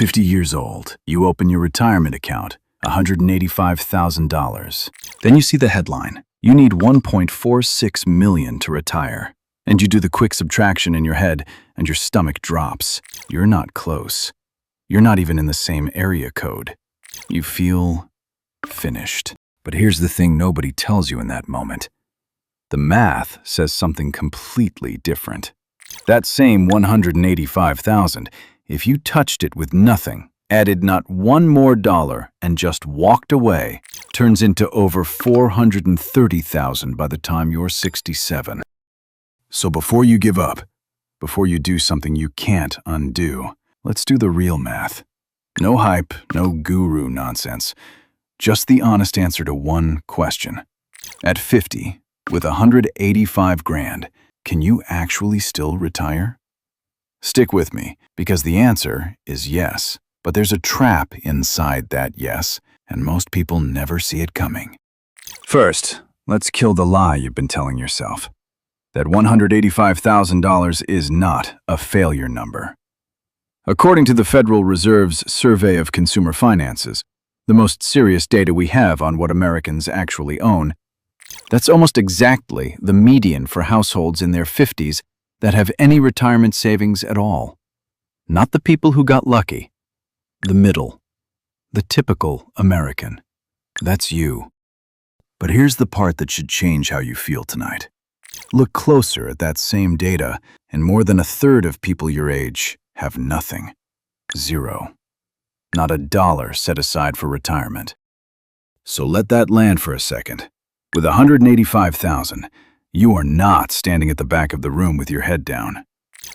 50 years old. You open your retirement account, $185,000. Then you see the headline. You need $1.46 million to retire. And you do the quick subtraction in your head, and your stomach drops. You're not close. You're not even in the same area code. You feel finished. But here's the thing nobody tells you in that moment. The math says something completely different. That same $185,000, if you touched it with nothing, added not one more dollar, and just walked away, turns into over $430,000 by the time you're 67. So before you give up, before you do something you can't undo, let's do the real math. No hype, no guru nonsense. Just the honest answer to one question. At 50, with 185 grand, can you actually still retire? Stick with me, because the answer is yes. But there's a trap inside that yes, and most people never see it coming. First, let's kill the lie you've been telling yourself. That $185,000 is not a failure number. According to the Federal Reserve's Survey of Consumer Finances, the most serious data we have on what Americans actually own, that's almost exactly the median for households in their 50s that have any retirement savings at all. Not the people who got lucky. The middle. The typical American. That's you. But here's the part that should change how you feel tonight. Look closer at that same data, and more than a third of people your age have nothing. Zero. Not a dollar set aside for retirement. So let that land for a second. With $185,000, you are not standing at the back of the room with your head down.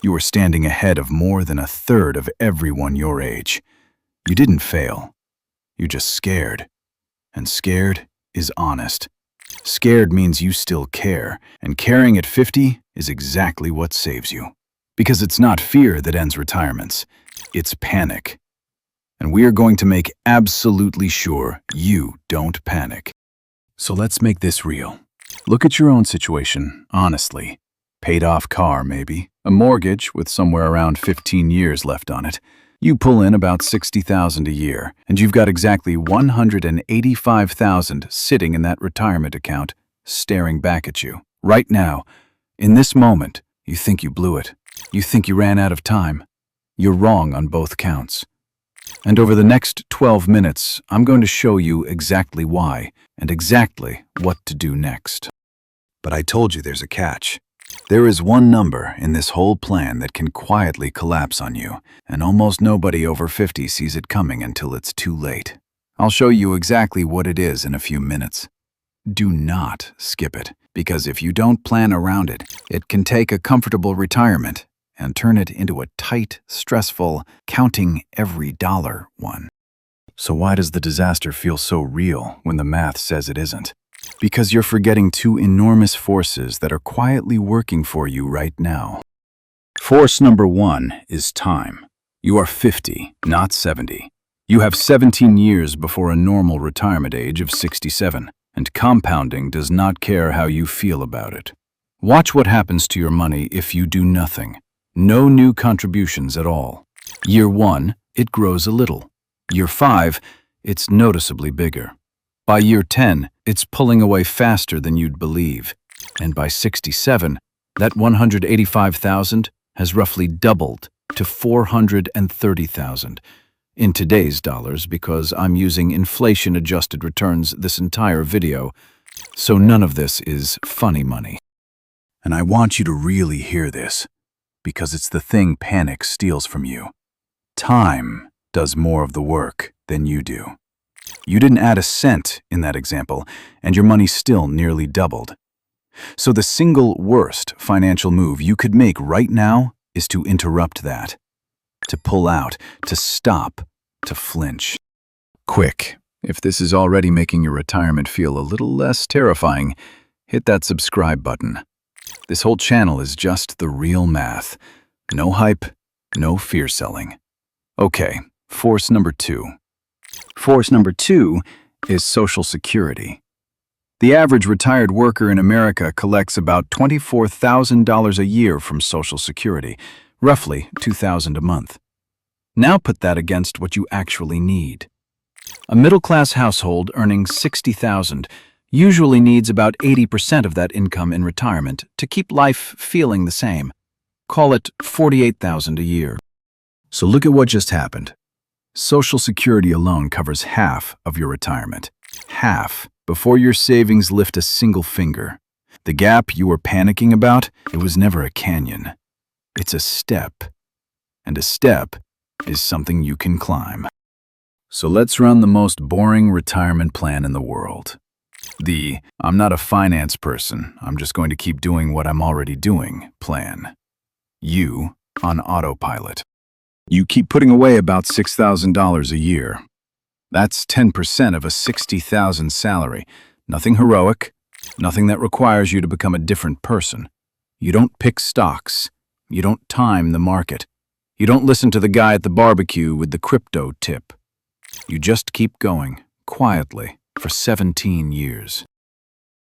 You are standing ahead of more than a third of everyone your age. You didn't fail. You're just scared. And scared is honest. Scared means you still care, and caring at 50 is exactly what saves you. Because it's not fear that ends retirements. It's panic. And we are going to make absolutely sure you don't panic. So let's make this real. Look at your own situation, honestly. Paid off car, maybe. A mortgage with somewhere around 15 years left on it. You pull in about $60,000 a year, and you've got exactly $185,000 sitting in that retirement account, staring back at you. Right now, in this moment, you think you blew it. You think you ran out of time. You're wrong on both counts. And over the next 12 minutes, I'm going to show you exactly why and exactly what to do next. But I told you there's a catch. There is one number in this whole plan that can quietly collapse on you, and almost nobody over 50 sees it coming until it's too late. I'll show you exactly what it is in a few minutes. Do not skip it, because if you don't plan around it, it can take a comfortable retirement and turn it into a tight, stressful, counting every dollar one. So why does the disaster feel so real when the math says it isn't? Because you're forgetting two enormous forces that are quietly working for you right now. Force number one is time. You are 50, not 70. You have 17 years before a normal retirement age of 67, and compounding does not care how you feel about it. Watch what happens to your money if you do nothing. No new contributions at all. Year 1, it grows a little. Year 5, it's noticeably bigger. By year 10, it's pulling away faster than you'd believe. And by 67, that $185,000 has roughly doubled to $430,000. In today's dollars, because I'm using inflation-adjusted returns this entire video, so none of this is funny money. And I want you to really hear this, because it's the thing panic steals from you. Time does more of the work than you do. You didn't add a cent in that example, and your money still nearly doubled. So the single worst financial move you could make right now is to interrupt that. To pull out, to stop, to flinch. Quick, if this is already making your retirement feel a little less terrifying, hit that subscribe button. This whole channel is just the real math. No hype, no fear selling. Okay, force number 2. Force number 2 is Social Security. The average retired worker in America collects about $24,000 a year from Social Security, roughly $2,000 a month. Now put that against what you actually need. A middle-class household earning $60,000 usually needs about 80% of that income in retirement to keep life feeling the same. Call it $48,000 a year. So look at what just happened. Social Security alone covers half of your retirement. Half, before your savings lift a single finger. The gap you were panicking about, it was never a canyon. It's a step. And a step is something you can climb. So let's run the most boring retirement plan in the world. I'm not a finance person, I'm just going to keep doing what I'm already doing plan. You on autopilot. You keep putting away about $6,000 a year. That's 10% of a $60,000 salary. Nothing heroic, nothing that requires you to become a different person. You don't pick stocks. You don't time the market. You don't listen to the guy at the barbecue with the crypto tip. You just keep going, quietly, for 17 years.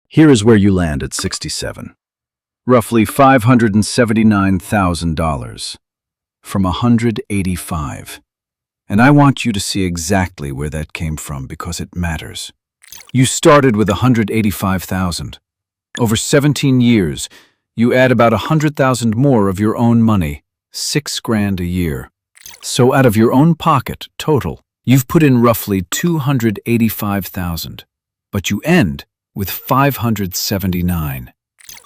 Here is where you land at 67. Roughly $579,000 from 185. And I want you to see exactly where that came from because it matters. You started with 185,000. Over 17 years, you add about 100,000 more of your own money, $6,000 a year. So out of your own pocket, total, you've put in roughly 285,000, but you end with 579.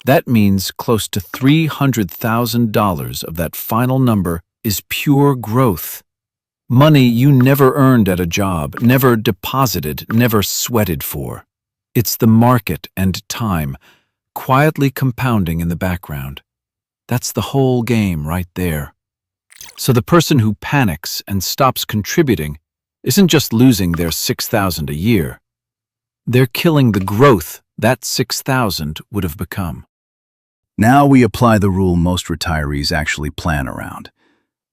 That means close to $300,000 of that final number is pure growth. Money you never earned at a job, never deposited, never sweated for. It's the market and time, quietly compounding in the background. That's the whole game right there. So the person who panics and stops contributing isn't just losing their $6,000 a year. They're killing the growth that $6,000 would have become. Now we apply the rule most retirees actually plan around,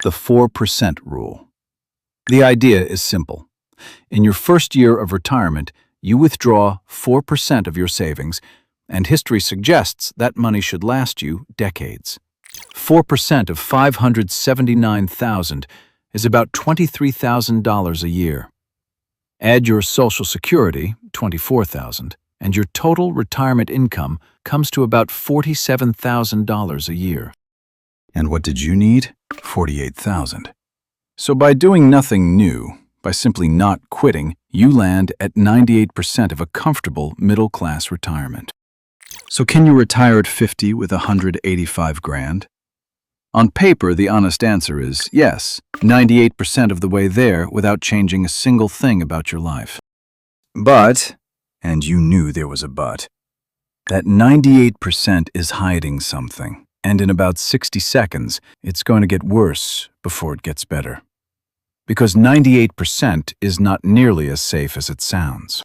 the 4% rule. The idea is simple. In your first year of retirement, you withdraw 4% of your savings, and history suggests that money should last you decades. 4% of $579,000 is about $23,000 a year. Add your Social Security, $24,000, and your total retirement income comes to about $47,000 a year. And what did you need? $48,000. So by doing nothing new, by simply not quitting, you land at 98% of a comfortable middle-class retirement. So can you retire at 50 with $185,000? On paper, the honest answer is yes, 98% of the way there without changing a single thing about your life. But, and you knew there was a but, that 98% is hiding something, and in about 60 seconds, it's going to get worse before it gets better. Because 98% is not nearly as safe as it sounds.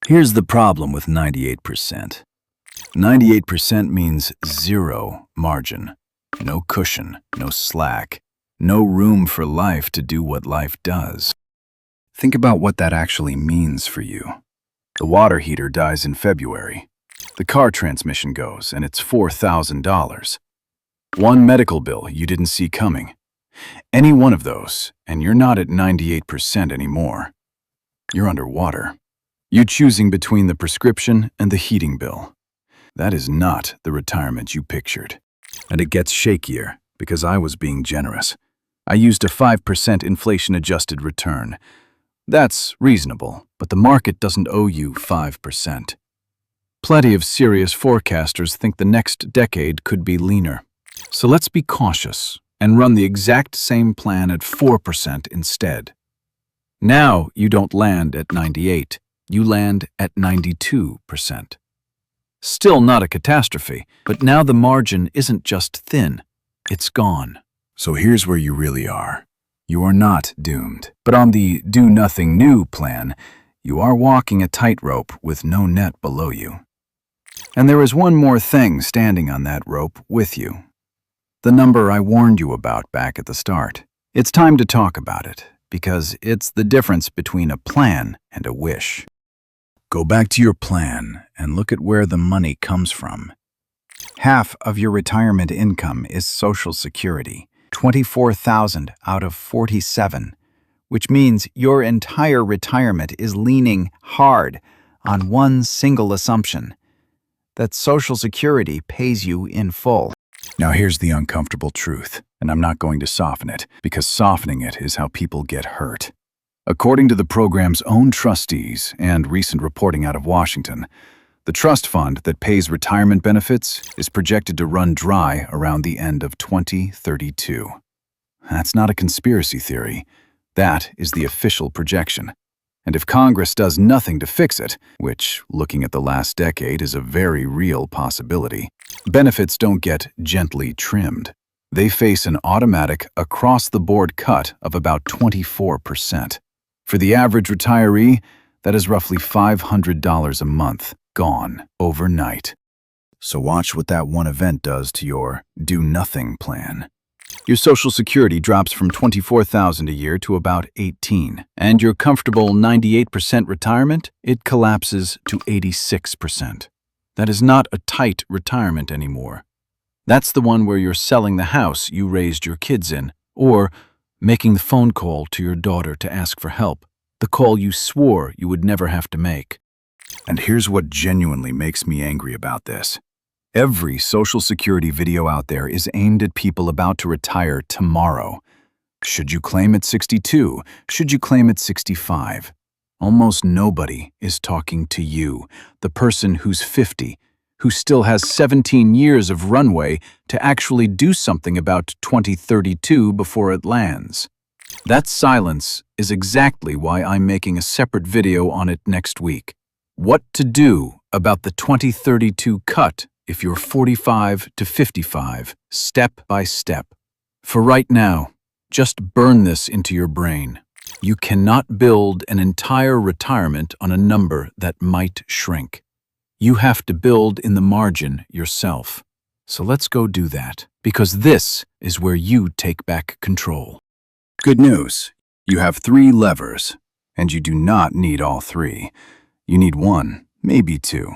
Here's the problem with 98%. 98% means zero margin. No cushion, no slack, no room for life to do what life does. Think about what that actually means for you. The water heater dies in February. The car transmission goes, and it's $4,000. One medical bill you didn't see coming. Any one of those, and you're not at 98% anymore. You're underwater. You're choosing between the prescription and the heating bill. That is not the retirement you pictured. And it gets shakier, because I was being generous. I used a 5% inflation-adjusted return. That's reasonable, but the market doesn't owe you 5%. Plenty of serious forecasters think the next decade could be leaner. So let's be cautious and run the exact same plan at 4% instead. Now you don't land at 98, you land at 92%. Still not a catastrophe, but now the margin isn't just thin, it's gone. So here's where you really are. You are not doomed. But on the do nothing new plan, you are walking a tightrope with no net below you. And there is one more thing standing on that rope with you. The number I warned you about back at the start. It's time to talk about it, because it's the difference between a plan and a wish. Go back to your plan and look at where the money comes from. Half of your retirement income is Social Security. 24,000 out of 47, which means your entire retirement is leaning hard on one single assumption: that Social Security pays you in full. Now here's the uncomfortable truth, and I'm not going to soften it, because softening it is how people get hurt. According to the program's own trustees and recent reporting out of Washington, the trust fund that pays retirement benefits is projected to run dry around the end of 2032. That's not a conspiracy theory. That is the official projection. And if Congress does nothing to fix it, which, looking at the last decade, is a very real possibility, benefits don't get gently trimmed. They face an automatic, across-the-board cut of about 24%. For the average retiree, that is roughly $500 a month, gone overnight. So watch what that one event does to your do-nothing plan. Your Social Security drops from $24,000 a year to about $18,000, and your comfortable 98% retirement, it collapses to 86%. That is not a tight retirement anymore. That's the one where you're selling the house you raised your kids in, or making the phone call to your daughter to ask for help, the call you swore you would never have to make. And here's what genuinely makes me angry about this. Every Social Security video out there is aimed at people about to retire tomorrow. Should you claim at 62? Should you claim at 65? Almost nobody is talking to you, the person who's 50, who still has 17 years of runway to actually do something about 2032 before it lands. That silence is exactly why I'm making a separate video on it next week. What to do about the 2032 cut if you're 45 to 55, step by step. For right now, just burn this into your brain. You cannot build an entire retirement on a number that might shrink. You have to build in the margin yourself. So let's go do that, because this is where you take back control. Good news. You have 3 levers, and you do not need all 3. You need 1, maybe 2.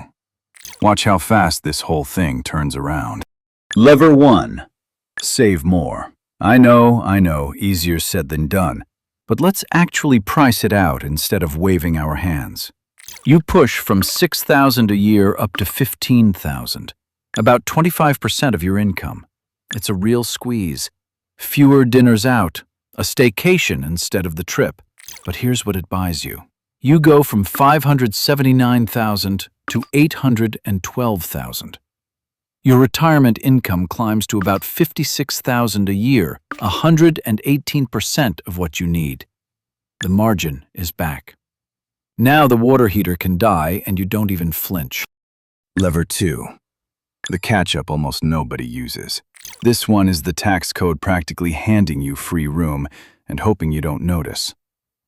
Watch how fast this whole thing turns around. Lever 1. Save more. I know, easier said than done. But let's actually price it out instead of waving our hands. You push from $6,000 a year up to $15,000, about 25% of your income. It's a real squeeze. Fewer dinners out, a staycation instead of the trip. But here's what it buys you. You go from $579,000 to $812,000. Your retirement income climbs to about $56,000 a year, 118% of what you need. The margin is back. Now the water heater can die and you don't even flinch. Lever 2. The catch-up almost nobody uses. This one is the tax code practically handing you free room and hoping you don't notice.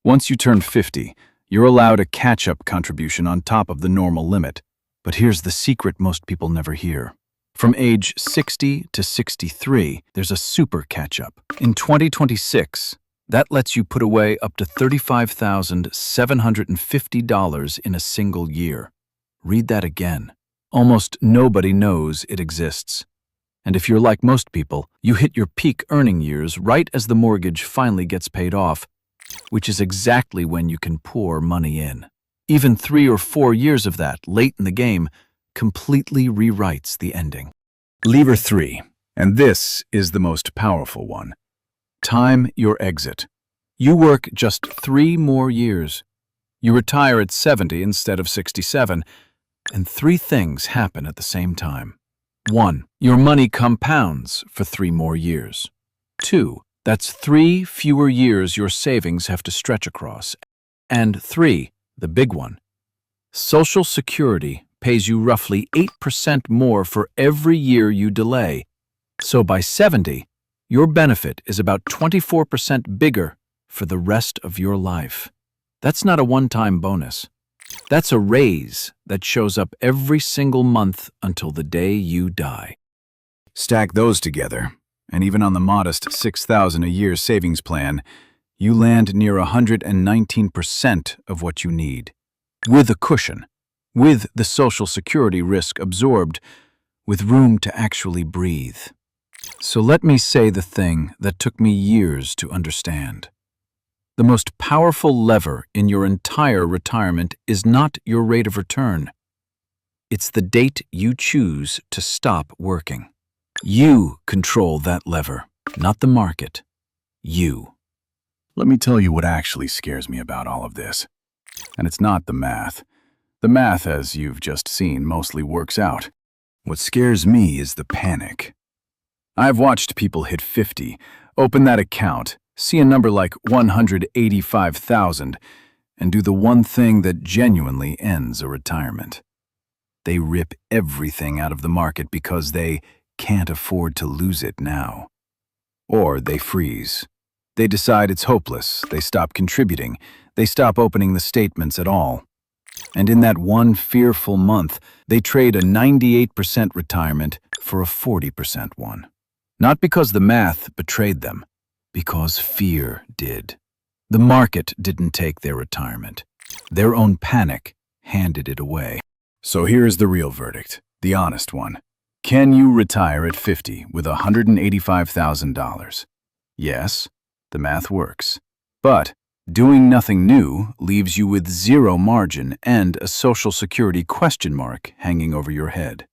Once you turn 50, you're allowed a catch-up contribution on top of the normal limit. But here's the secret most people never hear. From age 60 to 63, there's a super catch-up. In 2026, that lets you put away up to $35,750 in a single year. Read that again. Almost nobody knows it exists. And if you're like most people, you hit your peak earning years right as the mortgage finally gets paid off, which is exactly when you can pour money in. Even 3 or 4 years of that, late in the game, completely rewrites the ending. Lever 3, and this is the most powerful one. Time your exit. You work just 3 more years. You retire at 70 instead of 67, and 3 things happen at the same time. 1, your money compounds for 3 more years. 2, that's 3 fewer years your savings have to stretch across. And 3, the big one, Social Security pays you roughly 8% more for every year you delay. So by 70, your benefit is about 24% bigger for the rest of your life. That's not a one-time bonus. That's a raise that shows up every single month until the day you die. Stack those together, and even on the modest $6,000 a year savings plan, you land near 119% of what you need. With a cushion, with the Social Security risk absorbed, with room to actually breathe. So let me say the thing that took me years to understand. The most powerful lever in your entire retirement is not your rate of return. It's the date you choose to stop working. You control that lever, not the market. You. Let me tell you what actually scares me about all of this. And it's not the math. The math, as you've just seen, mostly works out. What scares me is the panic. I've watched people hit 50, open that account, see a number like 185,000, and do the one thing that genuinely ends a retirement. They rip everything out of the market because they can't afford to lose it now. Or they freeze. They decide it's hopeless, they stop contributing, they stop opening the statements at all. And in that one fearful month, they trade a 98% retirement for a 40% one. Not because the math betrayed them, because fear did. The market didn't take their retirement. Their own panic handed it away. So here's the real verdict, the honest one. Can you retire at 50 with $185,000? Yes, the math works. But doing nothing new leaves you with zero margin and a Social Security question mark hanging over your head.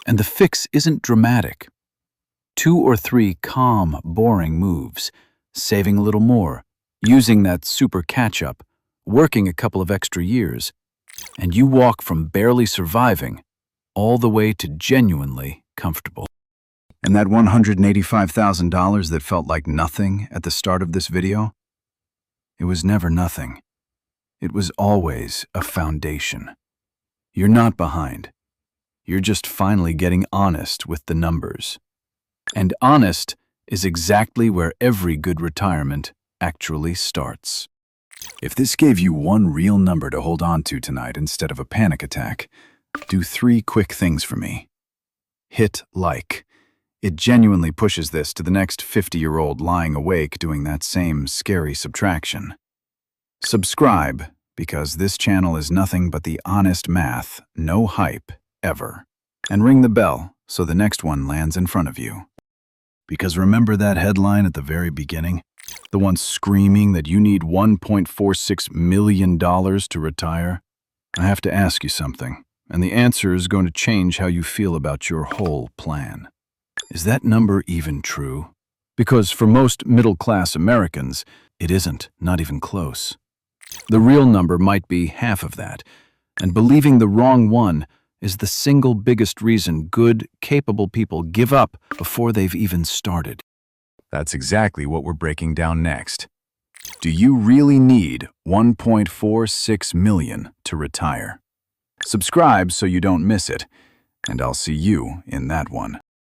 And the fix isn't dramatic. 2 or 3 calm, boring moves, saving a little more, using that super catch-up, working a couple of extra years, and you walk from barely surviving all the way to genuinely comfortable. And that $185,000 that felt like nothing at the start of this video? It was never nothing. It was always a foundation. You're not behind. You're just finally getting honest with the numbers. And honest is exactly where every good retirement actually starts. If this gave you one real number to hold on to tonight instead of a panic attack, do 3 quick things for me. Hit like. It genuinely pushes this to the next 50-year-old lying awake doing that same scary subtraction. Subscribe, because this channel is nothing but the honest math, no hype, ever. And ring the bell so the next one lands in front of you. Because remember that headline at the very beginning? The one screaming that you need $1.46 million to retire? I have to ask you something, and the answer is going to change how you feel about your whole plan. Is that number even true? Because for most middle-class Americans, it isn't, not even close. The real number might be half of that, and believing the wrong one is the single biggest reason good, capable people give up before they've even started. That's exactly what we're breaking down next. Do you really need $1.46 million to retire? Subscribe so you don't miss it, and I'll see you in that one.